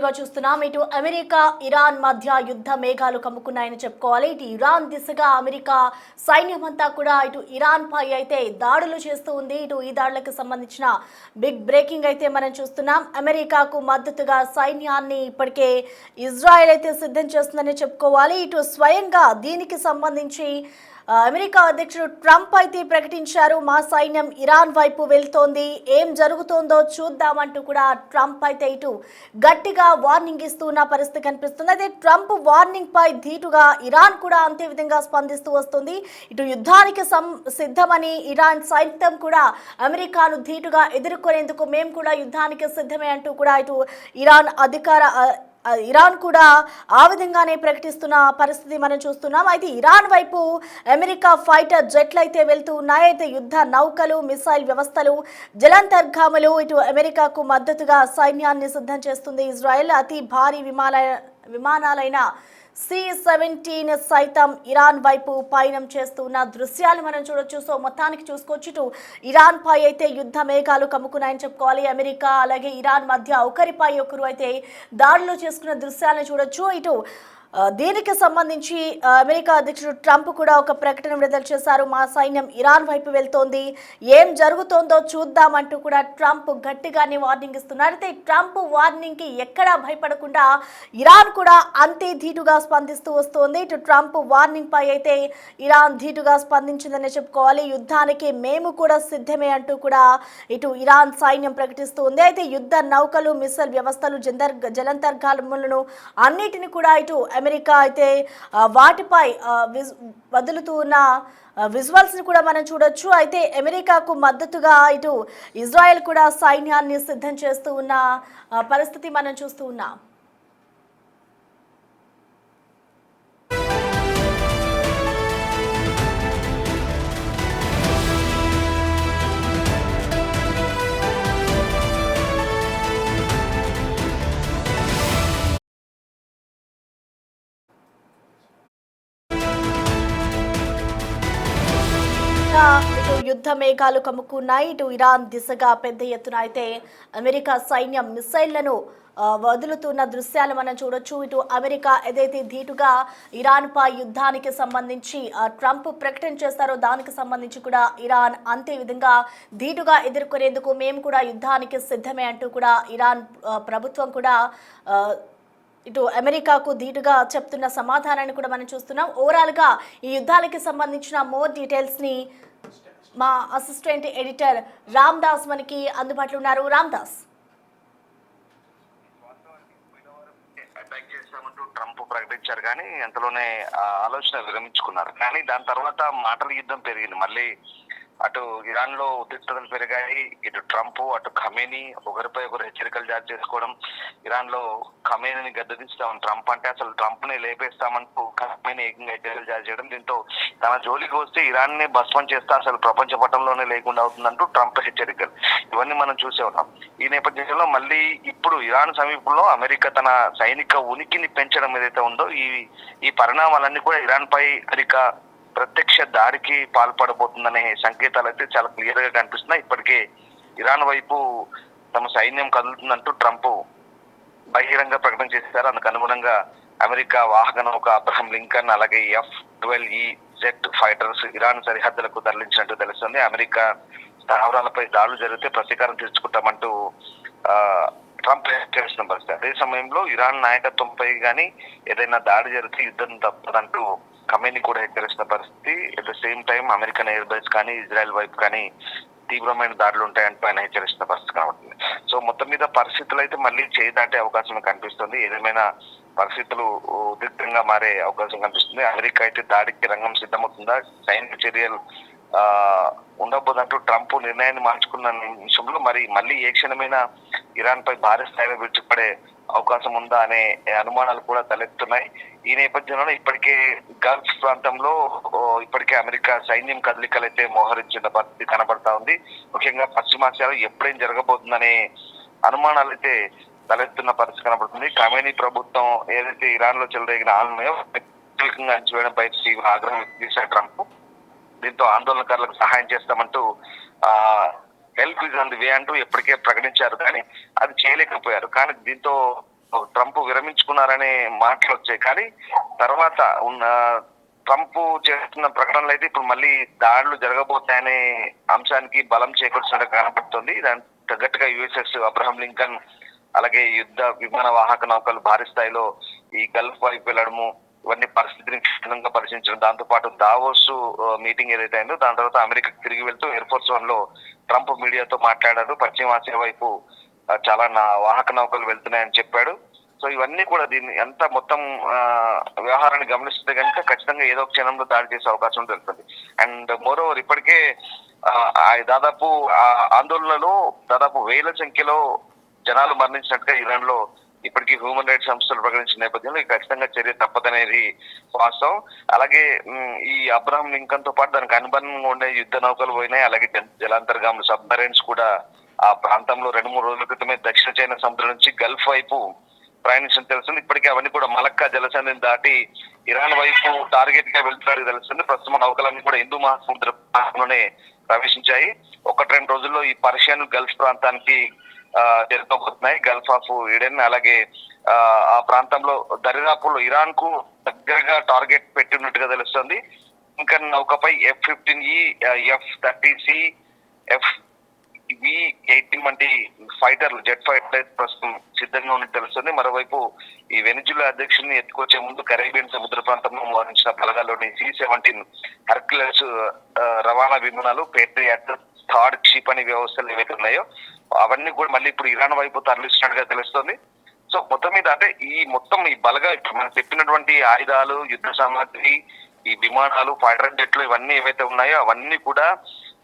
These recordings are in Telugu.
గా చూస్తున్నాం. ఇటు అమెరికా ఇరాన్ మధ్య యుద్ధ మేఘాలు కమ్ముకున్నాయని చెప్పుకోవాలి. ఇటు ఇరాన్ దిశగా అమెరికా సైన్యం అంతా కూడా ఇటు ఇరాన్ పై అయితే దాడులు చేస్తూ ఉంది. ఇటు ఈ దాడులకు సంబంధించిన బిగ్ బ్రేకింగ్ అయితే మనం చూస్తున్నాం. అమెరికాకు మద్దతుగా సైన్యాన్ని ఇప్పటికే ఇజ్రాయెల్ అయితే సిద్ధం చేస్తుందని చెప్పుకోవాలి. ఇటు స్వయంగా దీనికి సంబంధించి అమెరికా అధ్యక్షుడు ట్రంప్ అయితే ప్రకటించారు, మా సైన్యం ఇరాన్ వైపు వెళ్తోంది, ఏం జరుగుతోందో చూద్దామంటూ కూడా ట్రంప్ అయితే ఇటు గట్టిగా వార్నింగ్ ఇస్తున్న పరిస్థితి కనిపిస్తుంది. అయితే ట్రంప్ వార్నింగ్ పై ధీటుగా ఇరాన్ కూడా అంతే విధంగా స్పందిస్తూ వస్తుంది. ఇటు యుద్ధానికి సిద్ధమని ఇరాన్ సైతం కూడా అమెరికాను ధీటుగా ఎదుర్కొనేందుకు మేము కూడా యుద్ధానికి సిద్ధమే అంటూ కూడా ఇటు ఇరాన్ కూడా ఆ విధంగానే ప్రకటిస్తున్న పరిస్థితి మనం చూస్తున్నాం. అయితే ఇరాన్ వైపు అమెరికా ఫైటర్ జెట్లు అయితే వెళ్తూ ఉన్నాయి. అయితే యుద్ధ నౌకలు, మిసైల్ వ్యవస్థలు, జలాంతర్గాములు ఇటు అమెరికాకు మద్దతుగా సైన్యాన్ని సిద్ధం చేస్తుంది ఇజ్రాయెల్. అతి భారీ విమానాలైన C-17 సైతం ఇరాన్ వైపు పయనం చేస్తున్న దృశ్యాలు మనం చూడొచ్చు. సో మొత్తానికి చూసుకోవచ్చు, ఇటు ఇరాన్ పై అయితే యుద్ధ మేఘాలు కమ్ముకున్నాయని చెప్పుకోవాలి. అమెరికా అలాగే ఇరాన్ మధ్య ఒకరిపై ఒకరు అయితే దాడులు చేసుకున్న దృశ్యాలను చూడొచ్చు. ఇటు దీనికి సంబంధించి అమెరికా అధ్యక్షుడు ట్రంప్ కూడా ఒక ప్రకటన విడుదల చేశారు, మా సైన్యం ఇరాన్ వైపు వెళ్తోంది, ఏం జరుగుతోందో చూద్దామంటూ కూడా ట్రంప్ గట్టిగానే వార్నింగ్ ఇస్తున్నారు. అయితే ట్రంప్ వార్నింగ్కి ఎక్కడా భయపడకుండా ఇరాన్ కూడా అంతే ధీటుగా స్పందిస్తూ వస్తోంది. ఇటు ట్రంప్ వార్నింగ్ పై అయితే ఇరాన్ ధీటుగా స్పందించిందని చెప్పుకోవాలి. యుద్ధానికి మేము కూడా సిద్ధమే అంటూ కూడా ఇటు ఇరాన్ సైన్యం ప్రకటిస్తుంది. అయితే యుద్ధ నౌకలు, మిసైల్ వ్యవస్థలు, జలాంతర్గాములను అన్నిటిని కూడా ఇటు అమెరికా అయితే వాటిపై వదులుతూ ఉన్న విజువల్స్ని కూడా మనం చూడొచ్చు. అయితే అమెరికాకు మద్దతుగా ఇటు ఇజ్రాయెల్ కూడా సైన్యాన్ని సిద్ధం చేస్తూ ఉన్న పరిస్థితి మనం చూస్తూ ఉన్నాం. ఇటు యుద్ధ మేఘాలు కమ్ముకున్నాయి. ఇటు ఇరాన్ దిశగా పెద్ద ఎత్తున అయితే అమెరికా సైన్యం మిసైళ్లను వదులుతున్న దృశ్యాలు మనం చూడొచ్చు. ఇటు అమెరికా ఏదైతే ధీటుగా ఇరాన్ పై యుద్ధానికి సంబంధించి ట్రంప్ ప్రకటన చేస్తారో దానికి సంబంధించి కూడా ఇరాన్ అంతే విధంగా ధీటుగా ఎదుర్కొనేందుకు మేము కూడా యుద్ధానికి సిద్ధమే అంటూ కూడా ఇరాన్ ప్రభుత్వం కూడా ఇటు అమెరికాకు ధీటుగా చెప్తున్న సమాధానాన్ని కూడా మనం చూస్తున్నాం. ఓవరాల్గా ఈ యుద్ధానికి సంబంధించిన మోర్ డీటెయిల్స్ని మా అసిస్టెంట్ ఎడిటర్ రామ్ దాస్ మనకి అందుబాటులో ఉన్నారు. రామ్ దాస్, ట్రంప్ ప్రకటించారు కానీ అంతలోనే ఆలోచన విరమించుకున్నారు. కానీ దాని తర్వాత మాటల యుద్ధం పెరిగింది. మళ్ళీ అటు ఇరాన్ లో ఉద్రిక్తతలు పెరిగాయి. ఇటు ట్రంప్, అటు ఖమేనీ ఒకరిపై ఒకరు హెచ్చరికలు జారీ చేసుకోవడం, ఇరాన్ లో ఖమేనీని గద్దెదిస్తాం, ట్రంప్ అంటే అసలు ట్రంప్ ని లేపేస్తామంటూ ఖమేనీ ఏకంగా హెచ్చరికలు జారీ చేయడం, దీంతో తన జోలికి వస్తే ఇరాన్ ని భస్మం చేస్తా అసలు ప్రపంచ పటంలోనే లేకుండా అవుతుందంటూ ట్రంప్ హెచ్చరికలు, ఇవన్నీ మనం చూసే ఉన్నాం. ఈ నేపథ్యంలో మళ్ళీ ఇప్పుడు ఇరాన్ సమీపంలో అమెరికా తన సైనిక ఉనికిని పెంచడం ఏదైతే ఉందో ఈ పరిణామాలన్నీ కూడా ఇరాన్ పై అమెరికా ప్రత్యక్ష దాడికి పాల్పడబోతుందనే సంకేతాలు అయితే చాలా క్లియర్ గా కనిపిస్తున్నాయి. ఇప్పటికే ఇరాన్ వైపు తమ సైన్యం కదులుతుందంటూ ట్రంప్ బహిరంగ ప్రకటన చేశారు. అందుకు అనుగుణంగా అమెరికా వాహక నౌక అబ్రహం లింకన్ అలాగే F-12E జెట్ ఫైటర్స్ ఇరాన్ సరిహద్దులకు తరలించినట్టు తెలుస్తుంది. అమెరికా స్థావరాలపై దాడులు జరిగితే ప్రతీకారం తీర్చుకుంటామంటూ ట్రంప్ హెచ్చరిస్తున్న పరిస్థితి. అదే సమయంలో ఇరాన్ నాయకత్వంపై కానీ ఏదైనా దాడి జరిగితే యుద్ధం తప్పదంటూ ఖమేనీ కూడా హెచ్చరిస్తున్న పరిస్థితి. At the same time American air base కానీ ఇజ్రాయెల్ వైపు కానీ తీవ్రమైన దాడులు ఉంటాయంటూ ఆయన హెచ్చరిస్తున్న పరిస్థితి కనబడుతుంది. సో మొత్తం మీద పరిస్థితులు అయితే మళ్ళీ చేయి దాటే అవకాశం కనిపిస్తుంది. ఏదేమైనా పరిస్థితులు ఉద్రిక్తంగా మారే అవకాశం కనిపిస్తుంది. అమెరికా అయితే దాడికి రంగం సిద్ధమవుతుందా, సైనిక చర్యలు ఉండబోదంటూ ట్రంప్ నిర్ణయాన్ని మార్చుకున్న నిమిషంలో మళ్ళీ ఏ క్షణమైనా ఇరాన్ పై భారీ స్థాయిలో విరుచుకుపడే అవకాశం ఉందా అనే అనుమానాలు కూడా తలెత్తున్నాయి. ఈ నేపథ్యంలో ఇప్పటికే గల్ఫ్ ప్రాంతంలో ఇప్పటికే అమెరికా సైన్యం కదలికలు అయితే మోహరించిన పరిస్థితి కనబడతా ఉంది. ముఖ్యంగా పశ్చిమాసియాలో ఎప్పుడేం జరగబోతుందనే అనుమానాలు అయితే తలెత్తున్న పరిస్థితి కనబడుతుంది. ఖమేనీ ప్రభుత్వం ఏదైతే ఇరాన్ లో చెలరేగిన ఆనందమో అంచివేయడంపై తీవ్ర ఆగ్రహం వ్యక్తం చేశారు ట్రంప్. దీంతో ఆందోళనకారులకు సహాయం చేస్తామంటూ help is on the way అంటూ ఎప్పటికే ప్రకటించారు, కానీ అది చేయలేకపోయారు. కానీ దీంతో ట్రంప్ విరమించుకున్నారనే మాటలు వచ్చాయి. కానీ తర్వాత ఉన్న ట్రంప్ చేస్తున్న ప్రకటనలు అయితే ఇప్పుడు మళ్ళీ దాడులు జరగబోతాయనే అంశానికి బలం చేకూర్చినట్టు కనబడుతుంది. దానికి తగ్గట్టుగా యుఎస్ఎస్ అబ్రహం లింకన్ అలాగే యుద్ధ విమాన వాహక నౌకలు భారీ స్థాయిలో ఈ గల్ఫ్ వైపు వెళ్లడము, ఇవన్నీ పరిస్థితిని క్షుణ్ణంగా పరిశీలించడం, దాంతో పాటు దావోస్ మీటింగ్ ఏదైతే అయిందో దాని తర్వాత అమెరికాకి తిరిగి వెళ్తూ ఎయిర్ ఫోర్స్ 1 లో ట్రంప్ మీడియాతో మాట్లాడారు. పశ్చిమాసియా వైపు చాలా వాహక నౌకలు వెళ్తున్నాయని చెప్పాడు. సో ఇవన్నీ కూడా దీన్ని ఎంత మొత్తం వ్యవహారాన్ని గమనిస్తే కనుక ఖచ్చితంగా ఏదో ఒక క్షణంలో దాడి చేసే అవకాశం తెలుస్తుంది. అండ్ మోర్ ఓవర్ ఇప్పటికే దాదాపు ఆందోళనలో దాదాపు వేల సంఖ్యలో జనాలు మరణించినట్టుగా ఇరాన్ లో ఇప్పటికీ హ్యూమన్ రైట్స్ సంస్థలు ప్రకటించిన నేపథ్యంలో ఖచ్చితంగా చర్య తప్పదనేది వాస్తవం. అలాగే ఈ అబ్రహం లింకన్ తో పాటు దానికి అనుబంధంగా ఉండే యుద్ధ నౌకలు పోయినాయి. అలాగే జలాంతర్గాములు సబ్మరైన్స్ కూడా ఆ ప్రాంతంలో 2-3 రోజుల క్రితమే దక్షిణ చైనా సముద్రం నుంచి గల్ఫ్ వైపు ప్రయాణించడం తెలుస్తుంది. ఇప్పటికే అవన్నీ కూడా మలక్కా జలసంధిని దాటి ఇరాన్ వైపు టార్గెట్ గా వెళ్తున్నట్టు తెలుస్తుంది. ప్రస్తుతం నౌకలన్నీ కూడా హిందూ మహాసముద్ర ప్రాంతంలోనే ప్రవేశించాయి. 1-2 రోజుల్లో ఈ పర్షియన్ గల్ఫ్ ప్రాంతానికి చేరుకోబోతున్నాయి. గల్ఫ్ ఆఫ్ ఈడెన్ అలాగే ఆ ప్రాంతంలో దరిదాపుల్లో ఇరాన్ కు దగ్గరగా టార్గెట్ పెట్టినట్టుగా తెలుస్తుంది. ఇంకా నౌకపై F-15E, F-30C, F-V-18 వంటి ఫైటర్లు, జెట్ ఫైటర్ ప్రస్తుతం సిద్ధంగా ఉన్నట్టు తెలుస్తుంది. మరోవైపు ఈ వెనిజులా అధ్యక్షుడిని ఎత్తుకొచ్చే ముందు కరేబియన్ సముద్ర ప్రాంతంలో మోహరించిన బలగాల్లోని C-17 హెర్క్యులస్ రవాణా విమానాలు, పేట్రియాట్ థర్డ్ క్షిపణి వ్యవస్థలు ఏవైతే ఉన్నాయో అవన్నీ కూడా మళ్ళీ ఇప్పుడు ఇరాన్ వైపు తరలిస్తున్నట్టుగా తెలుస్తుంది. సో మొత్తం మీద అంటే ఈ బలగా ఇప్పుడు మనం చెప్పినటువంటి ఆయుధాలు, యుద్ధ సామాగ్రి, ఈ విమానాలు, ఫైటర్ జెట్లు ఇవన్నీ ఏవైతే ఉన్నాయో అవన్నీ కూడా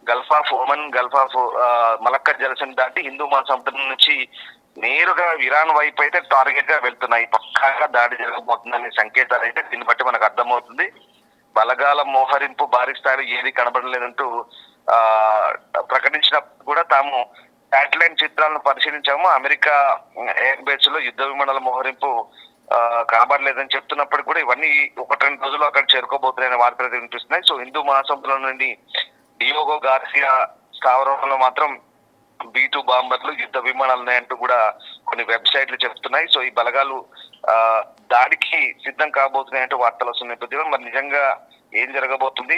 gulf of Oman, gulf of Malacca జలసంధి దాటి హిందూ మహాసముద్రం నుంచి నేరుగా ఇరాన్ వైపు అయితే టార్గెట్ గా వెళ్తున్నాయి. పక్కాగా దాడి జరగబోతుందనే సంకేతాలు అయితే దీన్ని బట్టి మనకు అర్థమవుతుంది. బలగాల మోహరింపు భారీ స్థాయిలో ఏది కనబడలేదంటూ ప్రకటించినప్పుడు కూడా తాము శాటిలైట్ చిత్రాలను పరిశీలించాము, అమెరికా ఎయిర్ బేస్ లో యుద్ధ విమానాల మోహరింపు కనబడలేదని చెప్తున్నప్పుడు కూడా ఇవన్నీ 1-2 రోజులు అక్కడ చేరుకోబోతున్నాయనే వార్తలు వినిపిస్తున్నాయి. సో హిందూ మహాసముద్రం నుండి డియోగో గార్సియా స్థావరంలో మాత్రం B-2 బాంబర్లు, యుద్ధ విమానాలు ఉన్నాయంటూ కూడా కొన్ని వెబ్సైట్లు చెప్తున్నాయి. సో ఈ బలగాలు దాడికి సిద్ధం కాబోతున్నాయంటూ వార్తలు వస్తున్న నేపథ్యంలో మరి నిజంగా ఏం జరగబోతుంది,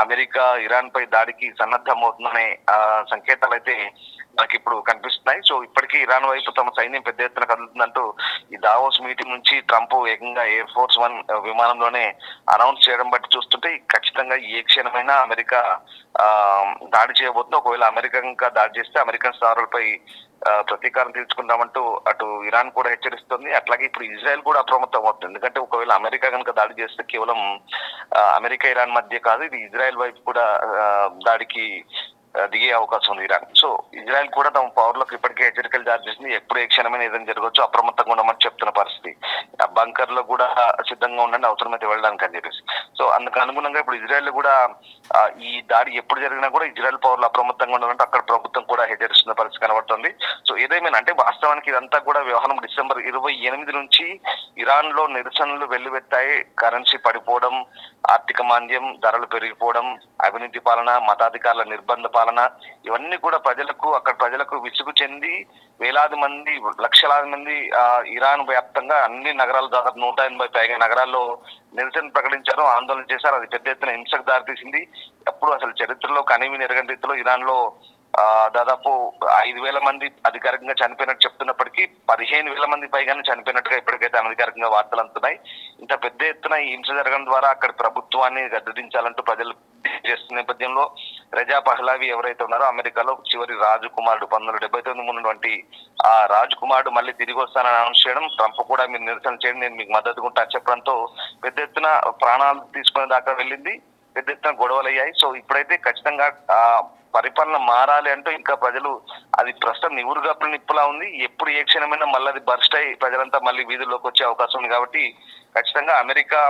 అమెరికా ఇరాన్ పై దాడికి సన్నద్ధం అవుతుందనే సంకేతాలు అయితే మనకి ఇప్పుడు కనిపిస్తున్నాయి. సో ఇప్పటికీ ఇరాన్ వైపు తమ సైన్యం పెద్ద ఎత్తున కదులుతుందంటూ ఈ దావోస్ మీటింగ్ నుంచి ట్రంప్ ఏకంగా ఎయిర్ ఫోర్స్ 1 విమానంలోనే అనౌన్స్ చేయడం బట్టి చూస్తుంటే ఖచ్చితంగా ఏ క్షణమైనా అమెరికా దాడి చేయబోతుంది. ఒకవేళ అమెరికా ఇంకా దాడి చేస్తే అమెరికన్ స్థావరాలపై ప్రతీకారం తీర్చుకుందామంటూ అటు ఇరాన్ కూడా హెచ్చరిస్తుంది. అట్లాగే ఇప్పుడు ఇజ్రాయెల్ కూడా అప్రమత్తం అవుతుంది. ఎందుకంటే ఒకవేళ అమెరికా కనుక దాడి చేస్తే కేవలం అమెరికా ఇరాన్ మధ్య కాదు, ఇది ఇజ్రాయెల్ వైపు కూడా దాడికి దిగే అవకాశం ఉంది ఇరాన్. సో ఇజ్రాయెల్ కూడా తమ పౌరులకు ఇప్పటికే హెచ్చరికలు జారీ చేసింది. ఎప్పుడు ఏ క్షణమైన ఏదైనా జరగవచ్చు, అప్రమత్తంగా ఉండమని చెప్తున్న పరిస్థితి. బంకర్ లో కూడా సిద్ధంగా ఉండండి అవసరమైతే వెళ్ళడానికి అని చెప్పేసి. సో అందుకు అనుగుణంగా ఇప్పుడు ఇజ్రాయెల్ కూడా ఈ దాడి ఎప్పుడు జరిగినా కూడా ఇజ్రాయెల్ పౌరులు అప్రమత్తంగా ఉండాలంటే అక్కడ ప్రభుత్వం కూడా హెచ్చరిస్తున్న పరిస్థితి కనబడుతుంది. సో ఏదేమైనా అంటే వాస్తవానికి ఇదంతా కూడా వ్యవహారం డిసెంబర్ 28 నుంచి ఇరాన్ లో నిరసనలు వెల్లువెత్తాయి. కరెన్సీ పడిపోవడం, ఆర్థిక మాంద్యం, ధరలు పెరిగిపోవడం, అవినీతి పాలన, మతాధికారుల నిర్బంధ పాలన, ఇవన్నీ కూడా అక్కడ ప్రజలకు విసుగు చెంది వేలాది మంది, లక్షలాది మంది ఇరాన్ వ్యాప్తంగా అన్ని నగరాలు దాదాపు 180 పైగా నగరాల్లో నిరసన ప్రకటించారు, ఆందోళన చేశారు. అది పెద్ద ఎత్తున హింసకు దారితీసింది. అప్పుడు అసలు చరిత్రలో కనీవిని ఎరగని రీతిలో ఇరాన్ లో దాదాపు 5,000 మంది అధికారికంగా చనిపోయినట్టు చెప్తున్నప్పటికీ 15,000 మంది పైగానే చనిపోయినట్టుగా ఇప్పటికైతే అనధికారికంగా వార్తలు అందుతున్నాయి. ఇంత పెద్ద ఎత్తున ఈ హింస జరగడం ద్వారా అక్కడ ప్రభుత్వాన్ని గద్దెదించాలంటూ ప్రజలు చేస్తున్న నేపథ్యంలో రజా పహ్లావి ఎవరైతే ఉన్నారో అమెరికాలో చివరి రాజకుమారుడు 1979 ఉన్నటువంటి ఆ రాజకుమారుడు మళ్ళీ తిరిగి వస్తానని అనౌన్స్ చేయడం, ట్రంప్ కూడా మీరు నిరసన చేయండి నేను మీకు మద్దతుగా ఉంటాను చెప్పడంతో పెద్ద ఎత్తున ప్రాణాలు తీసుకునే దాకా వెళ్ళింది, పెద్ద ఎత్తున గొడవలు అయ్యాయి. సో ఇప్పుడైతే ఖచ్చితంగా పరిపాలన మారాలి అంటూ ఇంకా ప్రజలు అది ప్రస్తుతం నివురుగప్పు నిప్పులా ఉంది. ఎప్పుడు ఏ క్షణమైనా మళ్ళీ అది బర్స్ట్ అయ్యి ప్రజలంతా మళ్ళీ వీధుల్లోకి వచ్చే అవకాశం ఉంది. కాబట్టి ఖచ్చితంగా అమెరికా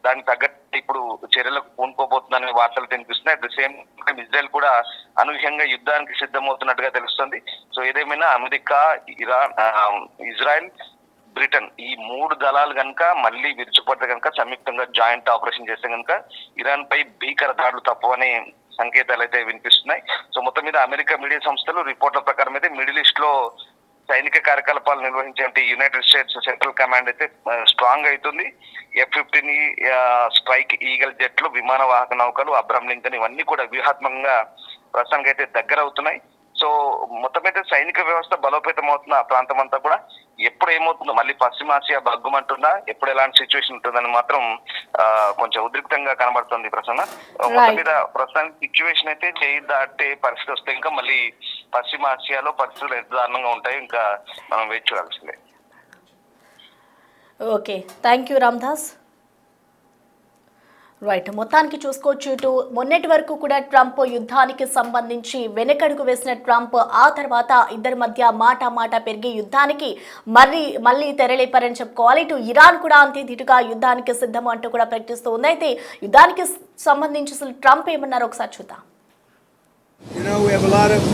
దానికి తగ్గట్టు ఇప్పుడు చర్యలకు పూనుకోబోతుందనే వార్తలు కనిపిస్తున్నాయి. At the same time Israel కూడా అనూహ్యంగా యుద్ధానికి సిద్ధమవుతున్నట్టుగా తెలుస్తుంది. సో ఏదేమైనా అమెరికా, ఇరాన్, ఇజ్రాయెల్, బ్రిటన్ ఈ 3 దళాలు కనుక మళ్ళీ విరుచుపడితే కనుక సంయుక్తంగా జాయింట్ ఆపరేషన్ చేస్తే కనుక ఇరాన్ పై భీకర దాడులు తప్పవనే సంకేతాలు అయితే వినిపిస్తున్నాయి. సో మొత్తం మీద అమెరికా మీడియా సంస్థలు రిపోర్ట్ల ప్రకారం అయితే మిడిల్ ఈస్ట్ లో సైనిక కార్యకలాపాలు నిర్వహించే యునైటెడ్ స్టేట్స్ సెంట్రల్ కమాండ్ అయితే స్ట్రాంగ్ అవుతుంది. F-15 స్ట్రైక్ ఈగల్ జెట్లు, విమాన వాహక నౌకలు, అబ్రహం లింకన్ ఇవన్నీ కూడా వ్యూహాత్మకంగా ప్రస్తుతానికి అయితే దగ్గర అవుతున్నాయి. సో మొత్తం అయితే సైనిక వ్యవస్థ బలోపేతం అవుతున్న ఆ ప్రాంతం అంతా కూడా ఎప్పుడు ఏమవుతుందో, మళ్ళీ పశ్చిమాసియా బగ్గుమంటుందా, ఎప్పుడు ఎలాంటి సిచ్యువేషన్ ఉంటుందని మాత్రం కొంచెం ఉద్రిక్తంగా కనబడుతుంది ప్రసన్న. మొత్తం మీద ప్రస్తుతానికి సిచ్యువేషన్ అయితే చేయి దాటే పరిస్థితి వస్తే ఇంకా మళ్ళీ పశ్చిమాసియాలో పరిస్థితులు ఎంత దారుణంగా ఉంటాయి, ఇంకా మనం వేచి చూడాల్సిందే. Okay, thank you Ramdas. Right, మొత్తానికి చూసుకోవచ్చు, ఇటు మొన్నటి వరకు కూడా ట్రంప్ యుద్ధానికి సంబంధించి వెనకడుగు వేసిన ట్రంప్ ఆ తర్వాత ఇద్దరి మధ్య మాట పెరిగి యుద్ధానికి మళ్ళీ తెరలేపారని చెప్పుకోవాలి. ఇటు ఇరాన్ కూడా అంతే ధీటుగా యుద్ధానికి సిద్ధం అంటూ కూడా ప్రకటిస్తూ ఉంది. అయితే యుద్ధానికి సంబంధించి అసలు ట్రంప్ ఏమన్నారో ఒకసారి చూద్దాం. You know, we have a lot of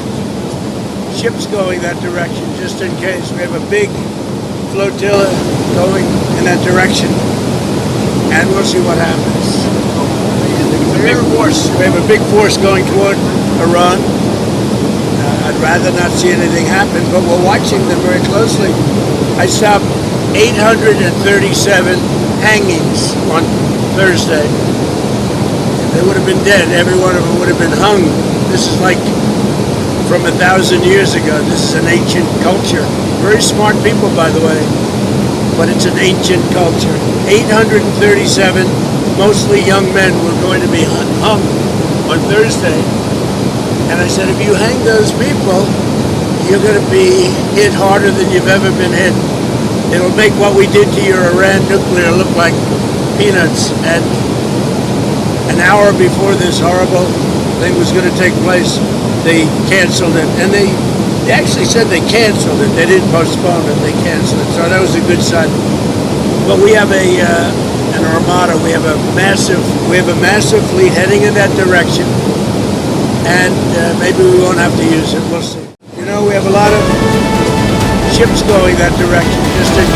ships going that direction just in case. We have a big flotilla going in that direction, and we'll see what happens. We have a big force going toward Iran. I'd rather not see anything happen, but we're watching them very closely. I saw 837 hangings on Thursday. They would have been dead. Every one of them would have been hung. This is like from 1,000 years ago. This is an ancient culture. Very smart people, by the way, but it's an ancient culture. 837, mostly young men, were going to be hung on Thursday. And I said, if you hang those people, you're going to be hit harder than you've ever been hit. It'll make what we did to your Iran nuclear look like peanuts. And an hour before this horrible thing was going to take place, they canceled it. And they actually said they canceled it. They didn't postpone it. They canceled it. So that was a good sign. But we have an armada. We have a massive fleet heading in that direction. And maybe we won't have to use it. We'll see. You know, we have a lot of ships going that direction just in